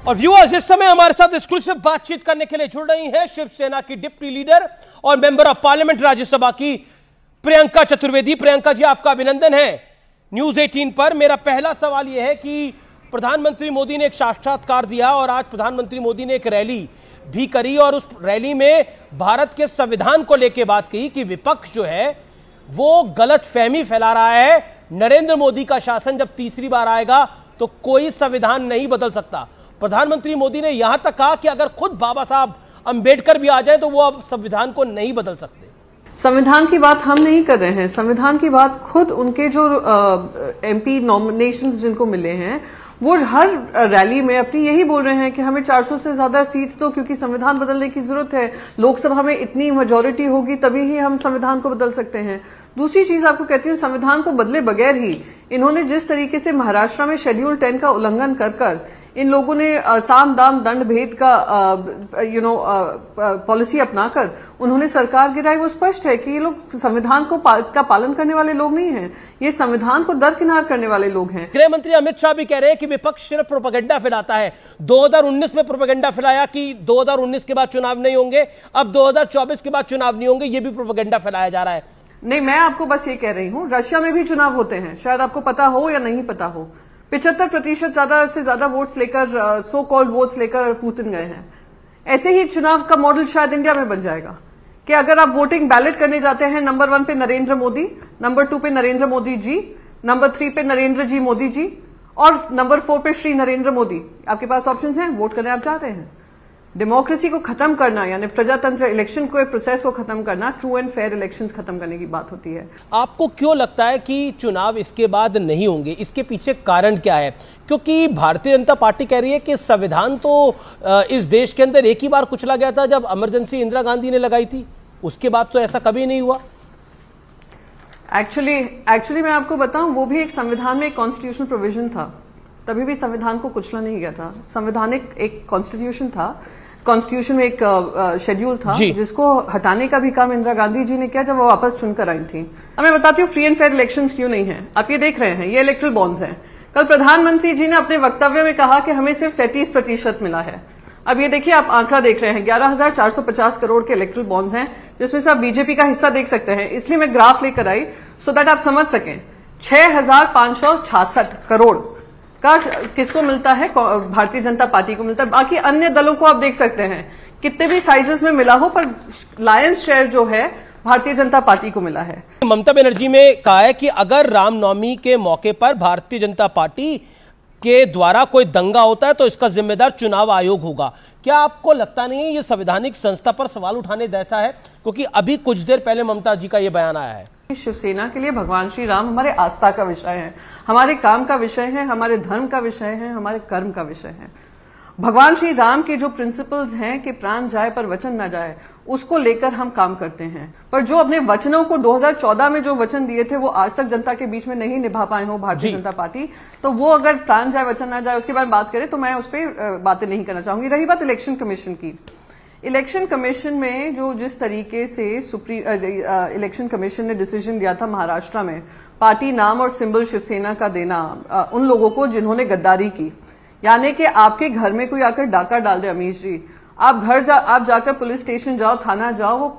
और व्यूअर्स, इस समय हमारे साथ एक्सक्लूसिव बातचीत करने के लिए जुड़ रही हैं शिवसेना की डिप्टी लीडर और मेंबर ऑफ पार्लियामेंट राज्यसभा की प्रियंका चतुर्वेदी। प्रियंका जी, आपका अभिनंदन है न्यूज 18 पर। मेरा पहला सवाल यह है कि प्रधानमंत्री मोदी ने एक साक्षात्कार दिया और आज प्रधानमंत्री मोदी ने एक रैली भी करी और उस रैली में भारत के संविधान को लेकर बात कही कि विपक्ष जो है वो गलत फहमी फैला रहा है, नरेंद्र मोदी का शासन जब तीसरी बार आएगा तो कोई संविधान नहीं बदल सकता। प्रधानमंत्री मोदी ने यहां तक कहा कि अगर खुद बाबा साहब अंबेडकर भी आ जाए तो वो अब संविधान को नहीं बदल सकते। संविधान की बात हम नहीं कर रहे हैं, संविधान की बात खुद उनके जो एमपी नॉमिनेशंस जिनको मिले हैं वो हर रैली में अपनी यही बोल रहे हैं कि हमें 400 से ज्यादा सीट तो क्योंकि संविधान बदलने की जरूरत है, लोकसभा में इतनी मेजोरिटी होगी तभी ही हम संविधान को बदल सकते हैं। दूसरी चीज आपको कहती हूँ, संविधान को बदले बगैर ही इन्होंने जिस तरीके से महाराष्ट्र में शेड्यूल 10 का उल्लंघन कर इन लोगों ने साम दाम दंड भेद का पॉलिसी अपनाकर उन्होंने सरकार गिराई, वो स्पष्ट है कि ये लोग संविधान का पालन करने वाले लोग नहीं हैं, ये संविधान को दरकिनार करने वाले लोग हैं। गृह मंत्री अमित शाह भी कह रहे हैं कि विपक्ष सिर्फ प्रोपेगेंडा फैलाता है। 2019 में प्रोपेगेंडा फैलाया कि 2019 के बाद चुनाव नहीं होंगे, अब 2024 के बाद चुनाव नहीं होंगे, ये भी प्रोपेगेंडा फैलाया जा रहा है। नहीं, मैं आपको बस ये कह रही हूँ, रशिया में भी चुनाव होते हैं, शायद आपको पता हो या नहीं पता हो। 75% ज्यादा से ज्यादा वोट्स लेकर, सो कॉल्ड वोट्स लेकर पुतिन गए हैं। ऐसे ही चुनाव का मॉडल शायद इंडिया में बन जाएगा कि अगर आप वोटिंग बैलेट करने जाते हैं, नंबर 1 पे नरेंद्र मोदी, नंबर 2 पे नरेंद्र मोदी जी, नंबर 3 पे नरेंद्र जी मोदी जी और नंबर 4 पे श्री नरेंद्र मोदी, आपके पास ऑप्शंस हैं, वोट करने आप जा रहे हैं। डेमोक्रेसी को खत्म करना यानी प्रजातंत्र इलेक्शन को प्रोसेस को खत्म करना, ट्रू एंड फेयर इलेक्शंस खत्म करने की बात होती है। आपको क्यों लगता है कि चुनाव इसके बाद नहीं होंगे? इसके पीछे कारण क्या है? क्योंकि भारतीय जनता पार्टी कह रही है कि संविधान तो इस देश के अंदर एक ही बार कुचला गया था जब इमरजेंसी इंदिरा गांधी ने लगाई थी, उसके बाद तो ऐसा कभी नहीं हुआ। एक्चुअली मैं आपको बताऊं, वो भी एक संविधान में एक कॉन्स्टिट्यूशनल प्रोविजन था, तभी भी संविधान को कुचला नहीं गया था। संवैधानिक एक कॉन्स्टिट्यूशन था, कॉन्स्टिट्यूशन में एक शेड्यूल था जिसको हटाने का भी काम इंदिरा गांधी जी ने किया जब वो वापस चुनकर आई थी। अब मैं बताती हूँ फ्री एंड फेयर इलेक्शंस क्यों नहीं है। आप ये देख रहे हैं, ये इलेक्ट्रल बॉन्ड्स हैं। कल प्रधानमंत्री जी ने अपने वक्तव्य में कहा कि हमें सिर्फ 37% मिला है। अब ये देखिए, आप आंकड़ा देख रहे हैं, 11,450 करोड़ के इलेक्ट्रल बॉन्ड्स हैं, जिसमें से आप बीजेपी का हिस्सा देख सकते हैं। इसलिए मैं ग्राफ लेकर आई सो दैट आप समझ सकें। 6,566 करोड़ का किसको मिलता है? भारतीय जनता पार्टी को मिलता है। बाकी अन्य दलों को आप देख सकते हैं, कितने भी साइजेस में मिला हो, पर लायंस शेयर जो है भारतीय जनता पार्टी को मिला है। ममता बनर्जी ने कहा है कि अगर रामनवमी के मौके पर भारतीय जनता पार्टी के द्वारा कोई दंगा होता है तो इसका जिम्मेदार चुनाव आयोग होगा। क्या आपको लगता नहीं है ये संवैधानिक संस्था पर सवाल उठाने देता है? क्योंकि अभी कुछ देर पहले ममता जी का ये बयान आया है। शिवसेना के लिए भगवान श्री राम हमारे आस्था का विषय है, हमारे काम का विषय है, हमारे धर्म का विषय है, हमारे कर्म का विषय है। भगवान श्री राम के जो प्रिंसिपल्स हैं कि प्राण जाए पर वचन न जाए, उसको लेकर हम काम करते हैं। पर जो अपने वचनों को 2014 में जो वचन दिए थे वो आज तक जनता के बीच में नहीं निभा पाए हो भारतीय जनता पार्टी, तो वो अगर प्राण जाए वचन न जाए उसके बारे में बात करें तो मैं उस पर बातें नहीं करना चाहूंगी। रही बात इलेक्शन कमीशन की, इलेक्शन कमीशन में जो जिस तरीके से इलेक्शन कमीशन ने डिसीजन दिया था महाराष्ट्र में पार्टी नाम और सिंबल शिवसेना का देना उन लोगों को जिन्होंने गद्दारी की, यानी कि आपके घर में कोई आकर डाका डाल दे, अमीश जी आप आप जाकर पुलिस स्टेशन जाओ, थाना जाओ, वो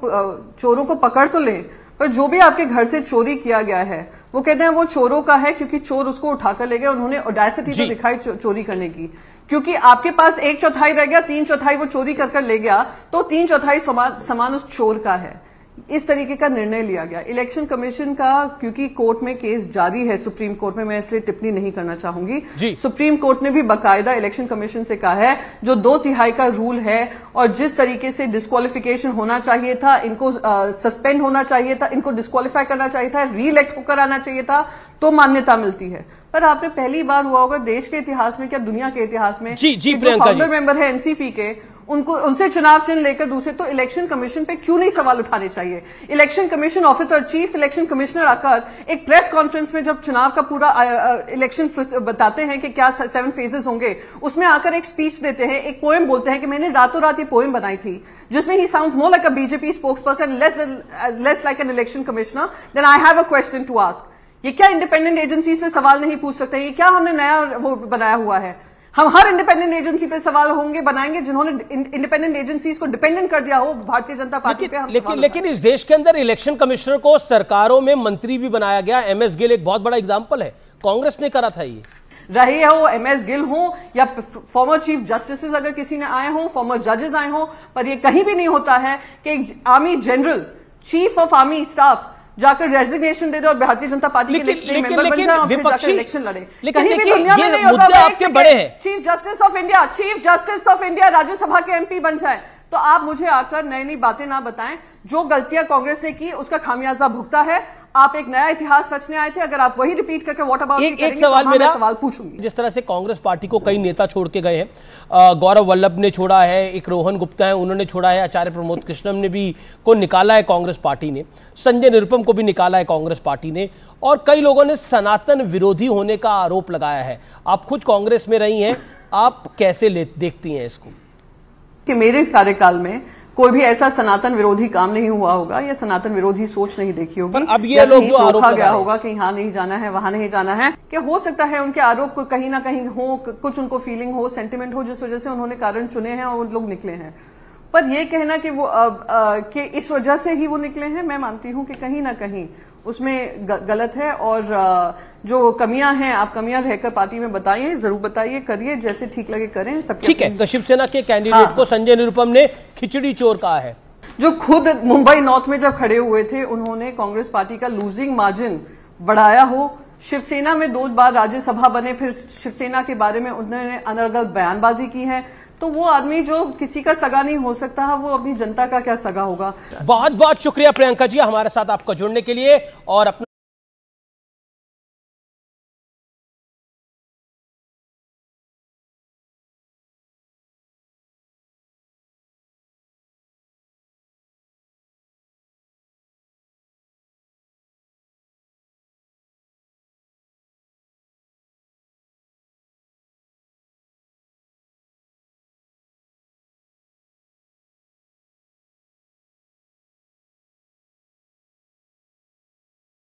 चोरों को पकड़ तो लें, पर जो भी आपके घर से चोरी किया गया है वो कहते हैं वो चोरों का है क्योंकि चोर उसको उठाकर ले गए। उन्होंने ऑडेसिटी तो दिखाई चोरी करने की, क्योंकि आपके पास 1/4 रह गया, 3/4 वो चोरी कर ले गया, तो 3/4 सामान उस चोर का है। इस तरीके का निर्णय लिया गया इलेक्शन कमीशन का। क्योंकि कोर्ट में केस जारी है, सुप्रीम कोर्ट में, मैं इसलिए टिप्पणी नहीं करना चाहूंगी। सुप्रीम कोर्ट ने भी बाकायदा इलेक्शन कमीशन से कहा है जो 2/3 का रूल है और जिस तरीके से डिस्क्वालिफिकेशन होना चाहिए था, इनको सस्पेंड होना चाहिए था, इनको डिस्क्वालीफाई करना चाहिए था, री इलेक्ट होकर आना चाहिए था, तो मान्यता मिलती है। पर आपने पहली बार हुआ होगा देश के इतिहास में, क्या दुनिया के इतिहास में, जो फाउंडर मेंबर है एनसीपी के, उनसे चुनाव चिन्ह लेकर दूसरे, तो इलेक्शन कमीशन पे क्यों नहीं सवाल उठाने चाहिए? Election commission officer, chief election commissioner आकर एक प्रेस कॉन्फ्रेंस में जब चुनाव का पूरा इलेक्शन बताते हैं कि क्या 7 फेजेस होंगे, उसमें आकर एक स्पीच देते हैं, एक पोएम बोलते हैं कि मैंने रातों रात ये पोएम बनाई थी, जिसमें he sounds more like a BJP spokesperson, less like an election commissioner, then I have a question to ask. ये क्या इंडिपेंडेंट एजेंसीज में सवाल नहीं पूछ सकते? ये क्या हमने नया वो बनाया हुआ है? हम हर इंडिपेंडेंट एजेंसी पे सवाल होंगे, बनाएंगे, जिन्होंने इंडिपेंडेंट एजेंसीज को डिपेंडेंट कर दिया हो भारतीय जनता पार्टी पे। लेकिन इस देश के अंदर इलेक्शन कमिश्नर को सरकारों में मंत्री भी बनाया गया। MS गिल एक बहुत बड़ा एग्जाम्पल है, कांग्रेस ने करा था ये। रहे हो MS गिल हो या फॉर्मर चीफ जस्टिस अगर किसी ने आए हो, फॉर्मर जजेस आए हो, पर ये कहीं भी नहीं होता है कि army general, chief of army staff जाकर रेजिग्नेशन दे दे और भारतीय जनता पार्टी के मेंबर बन जाए और फिर जाकर इलेक्शन लड़े। लेकिन देखिए ये मुद्दे आपके बड़े हैं। Chief justice of India Rajya Sabha के MP बन जाए, तो आप मुझे आकर नई नई बातें ना बताएं। जो गलतियां कांग्रेस ने की उसका खामियाजा भुगता है। आप एक नया इतिहास रचने आए थे, अगर आप वही रिपीट करके व्हाट अबाउट एक सवाल तो मेरा सवाल पूछूंगी। जिस तरह से कांग्रेस पार्टी को कई नेता छोड़ के गए हैं, गौरव वल्लभ ने छोड़ा है, एक रोहन गुप्ता है उन्होंने छोड़ा है, आचार्य प्रमोद कृष्णम ने भी को निकाला है कांग्रेस पार्टी ने, संजय निरुपम को भी निकाला है कांग्रेस पार्टी ने, और कई लोगों ने सनातन विरोधी होने का आरोप लगाया है। आप खुद कांग्रेस में रही हैं, आप कैसे देखती हैं इसको? कि मेरे कार्यकाल में कोई भी ऐसा सनातन विरोधी काम नहीं हुआ होगा या सनातन विरोधी सोच नहीं देखी होगी। अब ये लोग जो आरोप लगा गया होगा कि यहाँ नहीं जाना है, वहां नहीं जाना है, कि हो सकता है उनके आरोप को कहीं ना कहीं हो, कुछ उनको फीलिंग हो, सेंटिमेंट हो, जिस वजह से उन्होंने कारण चुने हैं और उन लोग निकले हैं। पर यह कहना कि वो कि इस वजह से ही वो निकले हैं, मैं मानती हूं कि कहीं ना कहीं उसमें गलत है। और जो कमियां हैं, आप कमियां रहकर पार्टी में बताइए, जरूर बताइए, करिए, जैसे ठीक लगे करें। सब ठीक है। शिवसेना के कैंडिडेट को संजय निरुपम ने खिचड़ी चोर कहा है, जो खुद मुंबई नॉर्थ में जब खड़े हुए थे उन्होंने कांग्रेस पार्टी का लूजिंग मार्जिन बढ़ाया हो, शिवसेना में 2 बार राज्यसभा बने, फिर शिवसेना के बारे में उन्होंने अनर्गल बयानबाजी की है, तो वो आदमी जो किसी का सगा नहीं हो सकता, वो अपनी जनता का क्या सगा होगा। बहुत बहुत शुक्रिया प्रियंका जी हमारे साथ आपका जुड़ने के लिए और अपना